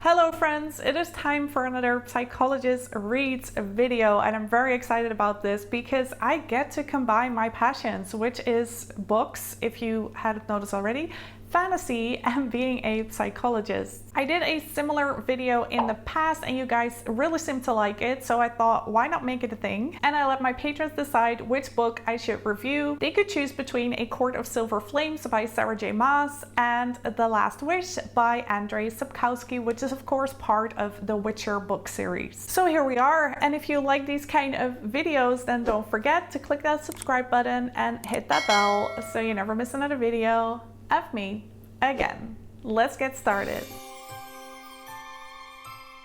Hello friends, it is time for another Psychologist Reads video, and I'm very excited about this because I get to combine my passions, which is books, if you hadn't noticed already, fantasy, and being a psychologist. I did a similar video in the past and you guys really seemed to like it, so I thought why not make it a thing? And I let my patrons decide which book I should review. They could choose between A Court of Silver Flames by Sarah J. Maas and The Last Wish by Andrzej Sapkowski, which is of course part of the Witcher book series. So here we are, and if you like these kind of videos, then don't forget to click that subscribe button and hit that bell so you never miss another video of me again. Let's get started.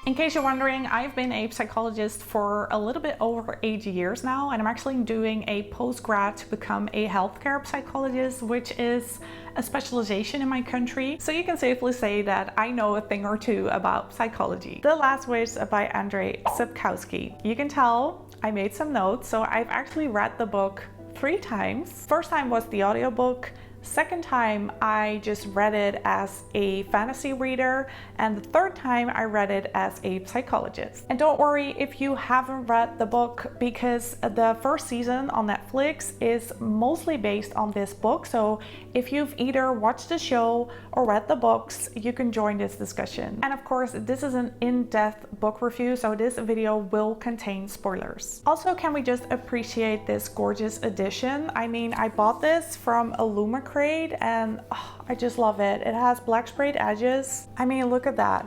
In case you're wondering, I've been a psychologist for a little bit over 8 years now, and I'm actually doing a post-grad to become a healthcare psychologist, which is a specialization in my country. So you can safely say that I know a thing or two about psychology. The Last Wish by Andrzej Sapkowski. You can tell I made some notes, so I've actually read the book 3 times. First time was the audiobook. Second time I just read it as a fantasy reader, and the third time I read it as a psychologist. And don't worry if you haven't read the book, because the first season on Netflix is mostly based on this book, so if you've either watched the show or read the books, you can join this discussion. And of course, this is an in-depth book review, so this video will contain spoilers. Also, can we just appreciate this gorgeous edition? I mean, I bought this from Illumicrate and I just love it. It has black sprayed edges. I mean, look at that.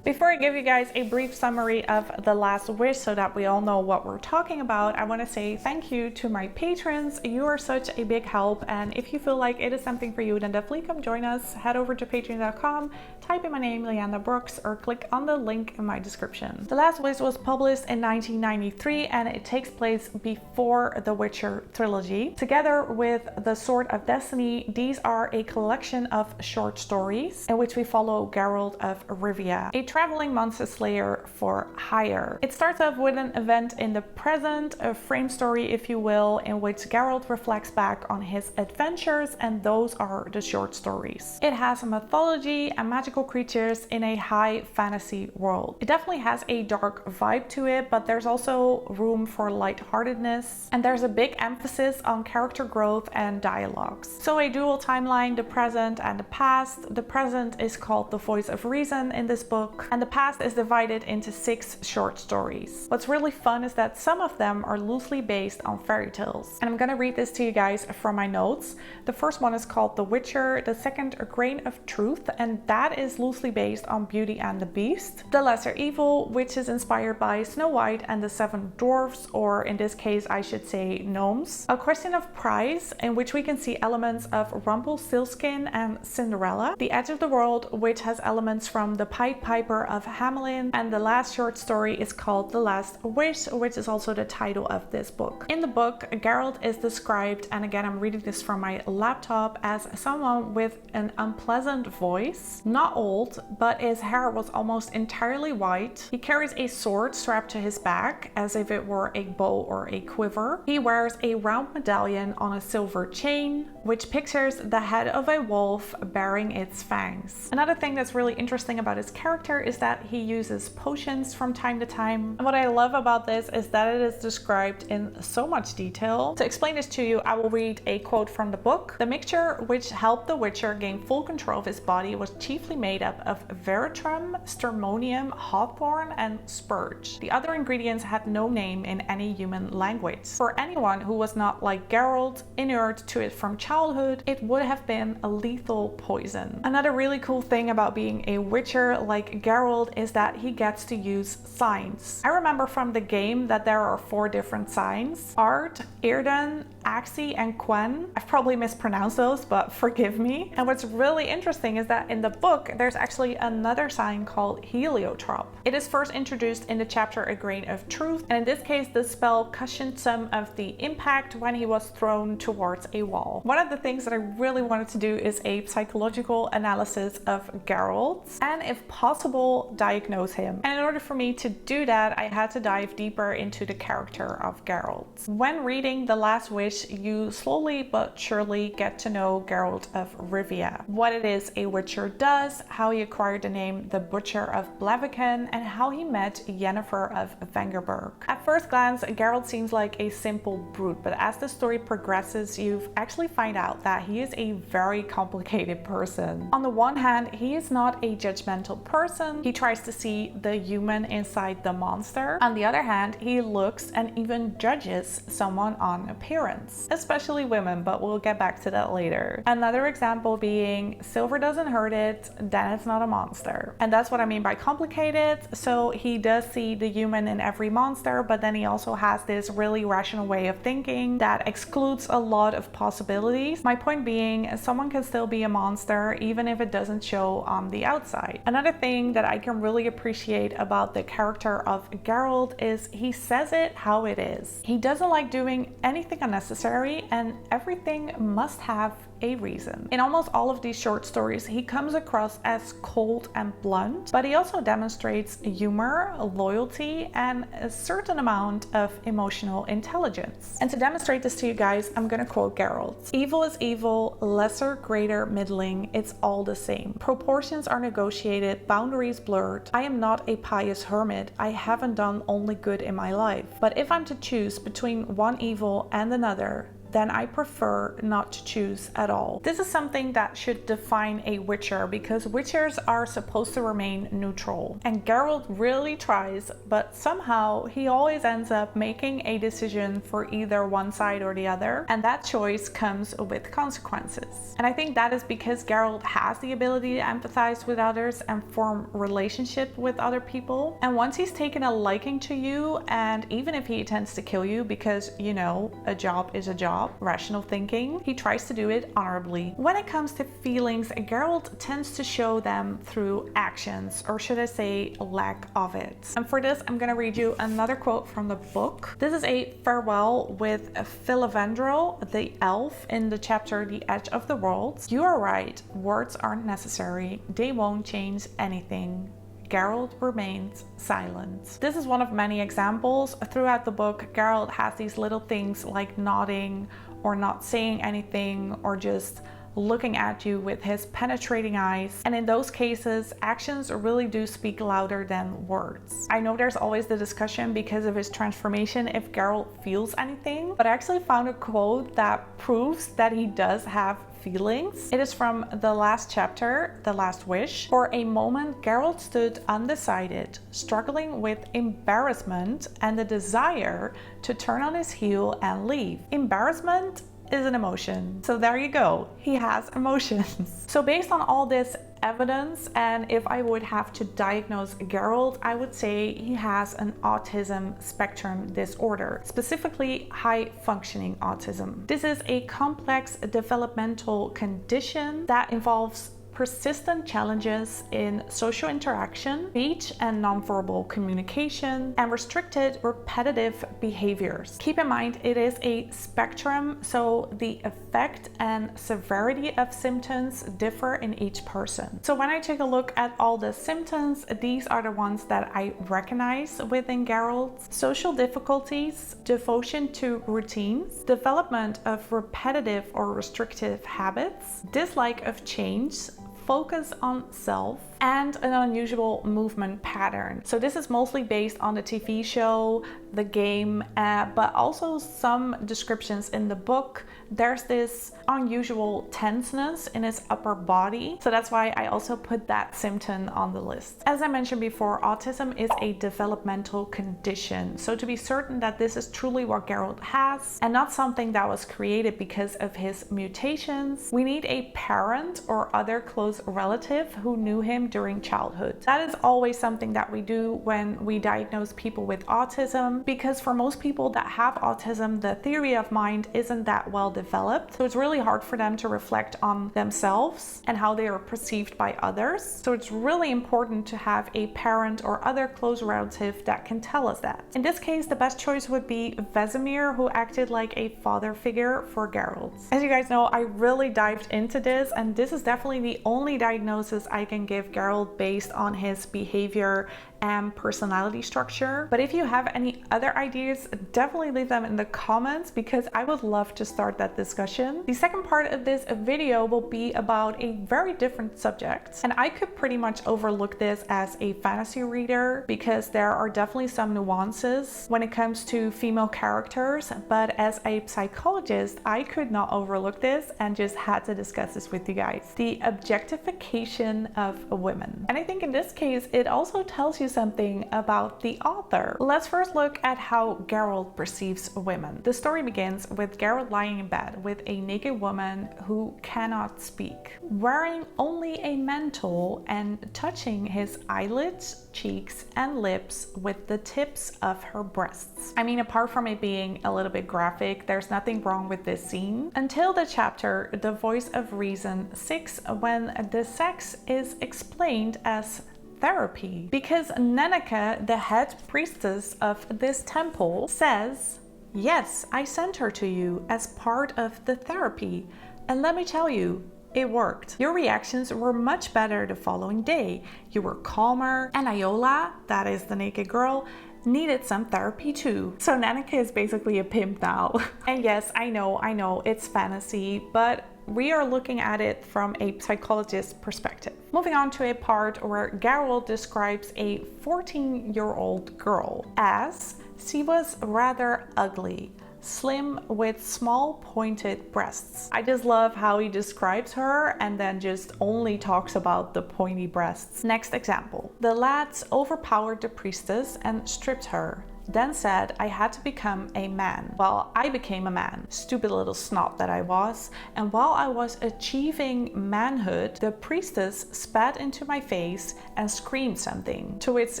Before I give you guys a brief summary of The Last Wish so that we all know what we're talking about, I want to say thank you to my patrons. You are such a big help, and if you feel like it is something for you, then definitely come join us. Head over to patreon.com, type in my name, Leanda Brooks, or click on the link in my description. The Last Wish was published in 1993 and it takes place before the Witcher trilogy. Together with The Sword of Destiny, these are a collection of short stories in which we follow Geralt of Rivia, a traveling monster slayer for hire. It starts off with an event in the present, a frame story if you will, in which Geralt reflects back on his adventures, and those are the short stories. It has mythology and magical creatures in a high fantasy world. It definitely has a dark vibe to it, but there's also room for lightheartedness, and there's a big emphasis on character growth and dialogues. So a dual timeline, the present and the past. The present is called the Voice of Reason in this book, and the past is divided into 6 short stories. What's really fun is that some of them are loosely based on fairy tales. And I'm gonna read this to you guys from my notes. The first one is called The Witcher, the second A Grain of Truth, and that is loosely based on Beauty and the Beast. The Lesser Evil, which is inspired by Snow White and the 7 Dwarfs, or in this case I should say gnomes. A Question of Price, in which we can see elements of Rumpelstiltskin and Cinderella. The Edge of the World, which has elements from the Pied Piper of Hamelin, and the last short story is called The Last Wish, which is also the title of this book. In the book, Geralt is described, and again I'm reading this from my laptop, as someone with an unpleasant voice, not old, but his hair was almost entirely white. He carries a sword strapped to his back as if it were a bow or a quiver. He wears a round medallion on a silver chain, which pictures the head of a wolf bearing its fangs. Another thing that's really interesting about his character is that he uses potions from time to time. And what I love about this is that it is described in so much detail. To explain this to you, I will read a quote from the book. The mixture which helped the Witcher gain full control of his body was chiefly made up of veratrum, stramonium, hawthorn, and spurge. The other ingredients had no name in any human language. For anyone who was not like Geralt, inured to it from childhood, it would have been a lethal poison. Another really cool thing about being a Witcher like Geralt is that he gets to use signs. I remember from the game that there are 4 different signs: Art, Irden, Axi, and Quen. I've probably mispronounced those, but forgive me. And what's really interesting is that in the book there's actually another sign called heliotrope. It is first introduced in the chapter A Grain of Truth, and in this case the spell cushioned some of the impact when he was thrown towards a wall. One of the things that I really wanted to do is a psychological analysis of Geralt, and if possible diagnose him. And in order for me to do that, I had to dive deeper into the character of Geralt. When reading The Last Wish, wish, you slowly but surely get to know Geralt of Rivia, what it is a Witcher does, how he acquired the name the Butcher of Blaviken, and how he met Yennefer of Vengerberg. At first glance, Geralt seems like a simple brute, but as the story progresses, you actually find out that he is a very complicated person. On the one hand, he is not a judgmental person. He tries to see the human inside the monster. On the other hand, he looks and even judges someone on appearance, especially women, but we'll get back to that later. Another example being, silver doesn't hurt it, then it's not a monster. And that's what I mean by complicated. So he does see the human in every monster, but then he also has this really rational way of thinking that excludes a lot of possibilities. My point being, someone can still be a monster even if it doesn't show on the outside. Another thing that I can really appreciate about the character of Geralt is he says it how it is. He doesn't like doing anything unnecessary, and everything must have a reason. In almost all of these short stories, he comes across as cold and blunt, but he also demonstrates humor, loyalty, and a certain amount of emotional intelligence. And to demonstrate this to you guys, I'm gonna quote Geralt. Evil is evil, lesser, greater, middling, it's all the same. Proportions are negotiated, boundaries blurred. I am not a pious hermit. I haven't done only good in my life. But if I'm to choose between one evil and another, then I prefer not to choose at all. This is something that should define a Witcher, because Witchers are supposed to remain neutral. And Geralt really tries, but somehow he always ends up making a decision for either one side or the other, and that choice comes with consequences. And I think that is because Geralt has the ability to empathize with others and form relationship with other people. And once he's taken a liking to you, and even if he intends to kill you because, you know, a job is a job, rational thinking, he tries to do it honorably. When it comes to feelings, Geralt tends to show them through actions, or should I say lack of it. And for this, I'm gonna read you another quote from the book. This is a farewell with Filavendrel, the elf, in the chapter The Edge of the World. You are right, words aren't necessary, they won't change anything. Geralt remains silent. This is one of many examples. Throughout the book, Geralt has these little things like nodding or not saying anything or just looking at you with his penetrating eyes. And in those cases, actions really do speak louder than words. I know there's always the discussion because of his transformation if Geralt feels anything, but I actually found a quote that proves that he does have feelings. It is from the last chapter, The Last Wish. For a moment, Geralt stood undecided, struggling with embarrassment and the desire to turn on his heel and leave. Embarrassment is an emotion. So there you go. He has emotions. So based on all this evidence, and if I would have to diagnose Geralt, I would say he has an autism spectrum disorder, specifically high functioning autism. This is a complex developmental condition that involves persistent challenges in social interaction, speech and nonverbal communication, and restricted repetitive behaviors. Keep in mind, it is a spectrum, so the effect and severity of symptoms differ in each person. So when I take a look at all the symptoms, these are the ones that I recognize within Geralt. Social difficulties, devotion to routines, development of repetitive or restrictive habits, dislike of change, focus on self, and an unusual movement pattern. So this is mostly based on the TV show, the game, but also some descriptions in the book. There's this unusual tenseness in his upper body. So that's why I also put that symptom on the list. As I mentioned before, autism is a developmental condition. So to be certain that this is truly what Geralt has and not something that was created because of his mutations, we need a parent or other close relative who knew him during childhood. That is always something that we do when we diagnose people with autism, because for most people that have autism, the theory of mind isn't that well developed. So it's really hard for them to reflect on themselves and how they are perceived by others. So it's really important to have a parent or other close relative that can tell us that. In this case, the best choice would be Vesemir, who acted like a father figure for Geralt. As you guys know, I really dived into this, and this is definitely the only diagnosis I can give Geralt based on his behavior and personality structure. But if you have any other ideas, definitely leave them in the comments because I would love to start that discussion. The second part of this video will be about a very different subject, and I could pretty much overlook this as a fantasy reader because there are definitely some nuances when it comes to female characters, but as a psychologist, I could not overlook this and just had to discuss this with you guys. The objectification of women. And I think in this case, it also tells you something about the author. Let's first look at how Geralt perceives women. The story begins with Geralt lying in bed with a naked woman who cannot speak, wearing only a mantle and touching his eyelids, cheeks, and lips with the tips of her breasts. I mean, apart from it being a little bit graphic, there's nothing wrong with this scene until the chapter The Voice of Reason 6, when the sex is explained as therapy, because Nenneke, the head priestess of this temple, says, "Yes, I sent her to you as part of the therapy, and let me tell you, it worked. Your reactions were much better the following day. You were calmer, and Iola, that is the naked girl, needed some therapy too." So Nenneke is basically a pimp now. And yes, I know, it's fantasy, but we are looking at it from a psychologist's perspective. Moving on to a part where Geralt describes a 14-year-old girl as she was rather ugly, slim with small pointed breasts. I just love how he describes her and then just only talks about the pointy breasts. Next example. The lads overpowered the priestess and stripped her, then said I had to become a man. Well, I became a man, stupid little snot that I was, and while I was achieving manhood, the priestess spat into my face and screamed something, to which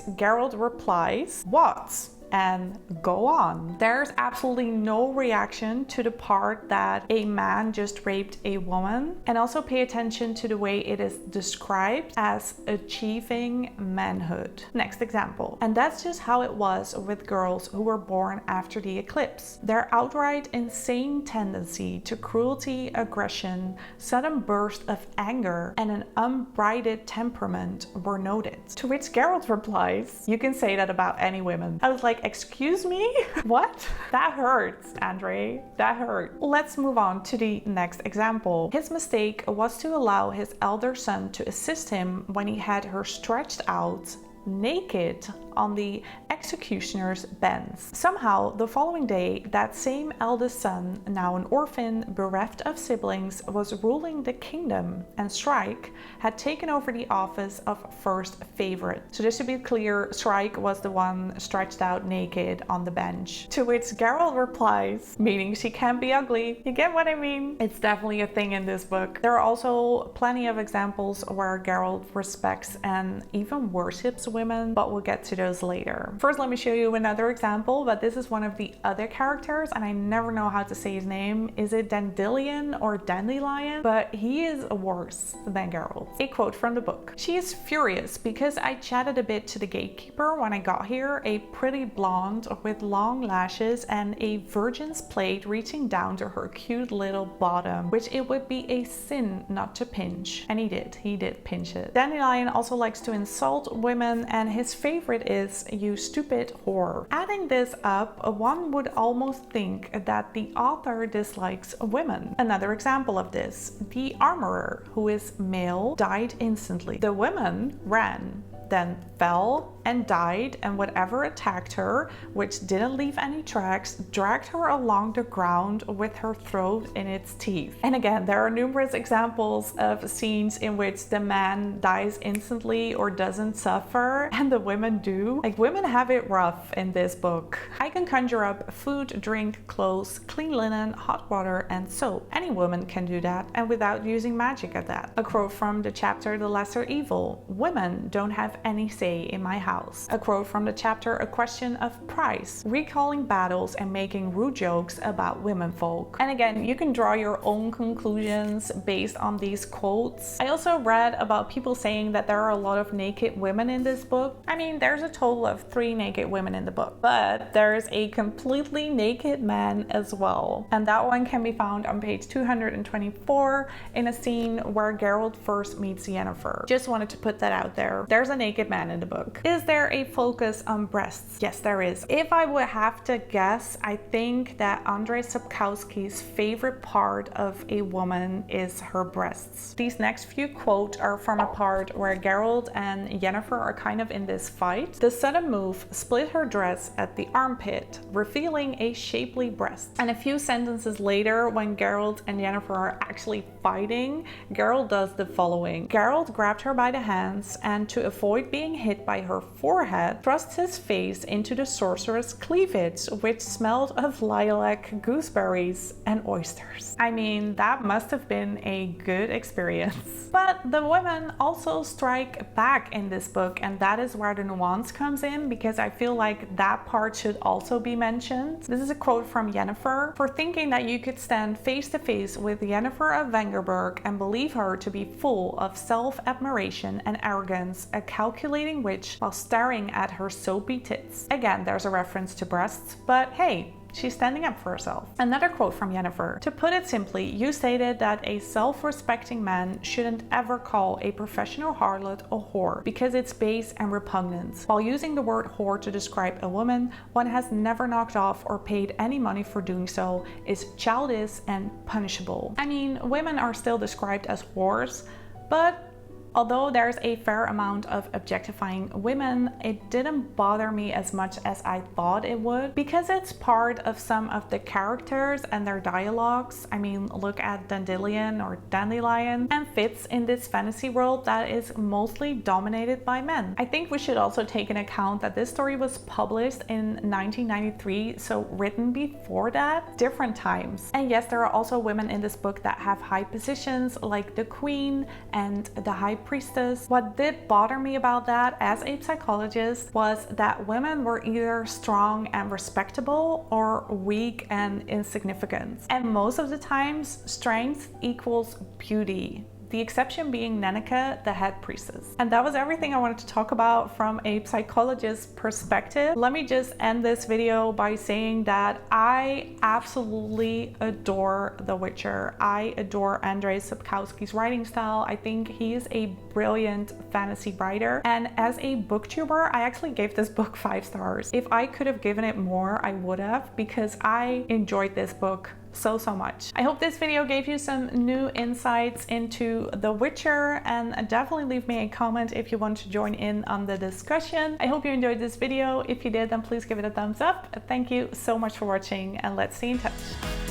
Geralt replies, "What?" and go on. There's absolutely no reaction to the part that a man just raped a woman, and also pay attention to the way it is described as achieving manhood. Next example. And that's just how it was with girls who were born after the eclipse. Their outright insane tendency to cruelty, aggression, sudden burst of anger, and an unbridled temperament were noted. To which Geralt replies, "You can say that about any women." I was like, excuse me? What? That hurts, Andrzej. That hurt. Let's move on to the next example. His mistake was to allow his elder son to assist him when he had her stretched out naked on the executioner's bench. Somehow, the following day, that same eldest son, now an orphan, bereft of siblings, was ruling the kingdom, and Shrike had taken over the office of first favorite. So just to be clear, Shrike was the one stretched out naked on the bench. To which Geralt replies, meaning she can be ugly. You get what I mean? It's definitely a thing in this book. There are also plenty of examples where Geralt respects and even worships women, but we'll get to those later. First, let me show you another example, but this is one of the other characters, and I never know how to say his name. Is it Dandelion or Dandelion? But he is worse than Geralt. A quote from the book. "She is furious because I chatted a bit to the gatekeeper when I got here, a pretty blonde with long lashes and a virgin's plate reaching down to her cute little bottom, which it would be a sin not to pinch." And he did pinch it. Dandelion also likes to insult women, and his favorite is "you stupid whore." Adding this up, one would almost think that the author dislikes women. Another example of this, the armorer, who is male, died instantly. The women ran, then fell and died, and whatever attacked her, which didn't leave any tracks, dragged her along the ground with her throat in its teeth. And again, there are numerous examples of scenes in which the man dies instantly or doesn't suffer, and the women do. Like, women have it rough in this book. I can conjure up food, drink, clothes, clean linen, hot water, and soap. Any woman can do that, and without using magic at that. A quote from the chapter The Lesser Evil. "Women don't have any say in my house." A quote from the chapter A Question of Price, recalling battles and making rude jokes about womenfolk. And again, you can draw your own conclusions based on these quotes. I also read about people saying that there are a lot of naked women in this book. I mean, there's a total of 3 naked women in the book, but there's a completely naked man as well. And that one can be found on page 224 in a scene where Geralt first meets Yennefer. Just wanted to put that out there. There's a naked man in the book. Is there a focus on breasts? Yes, there is. If I would have to guess, I think that Andrzej Sapkowski's favorite part of a woman is her breasts. These next few quotes are from a part where Geralt and Yennefer are kind of in this fight. The sudden move split her dress at the armpit, revealing a shapely breast. And a few sentences later, when Geralt and Yennefer are actually fighting, Geralt does the following. Geralt grabbed her by the hands and, to avoid being hit by her forehead, thrust his face into the sorceress' cleavage, which smelled of lilac, gooseberries, and oysters. I mean, that must have been a good experience. But the women also strike back in this book, and that is where the nuance comes in, because I feel like that part should also be mentioned. This is a quote from Yennefer. For thinking that you could stand face to face with Yennefer of Vengerberg and believe her to be full of self-admiration and arrogance, a calculating witch, while staring at her soapy tits. Again, there's a reference to breasts, but hey, she's standing up for herself. Another quote from Yennefer. To put it simply, you stated that a self-respecting man shouldn't ever call a professional harlot a whore because it's base and repugnant. While using the word whore to describe a woman one has never knocked off or paid any money for doing so is childish and punishable. I mean, women are still described as whores, but although there's a fair amount of objectifying women, it didn't bother me as much as I thought it would, because it's part of some of the characters and their dialogues. I mean, look at Dandelion or Dandelion, and fits in this fantasy world that is mostly dominated by men. I think we should also take into account that this story was published in 1993, so written before that, different times. And yes, there are also women in this book that have high positions, like the queen and the high priestess. What did bother me about that as a psychologist was that women were either strong and respectable or weak and insignificant. And most of the times, strength equals beauty. The exception being Nenneke, the head priestess. And that was everything I wanted to talk about from a psychologist's perspective. Let me just end this video by saying that I absolutely adore The Witcher. I adore Andrzej Sapkowski's writing style. I think he is a brilliant fantasy writer. And as a booktuber, I actually gave this book 5 stars. If I could have given it more, I would have, because I enjoyed this book so much. I hope this video gave you some new insights into The Witcher, and definitely leave me a comment if you want to join in on the discussion. I hope you enjoyed this video. If you did, then please give it a thumbs up. Thank you so much for watching, and let's stay in touch.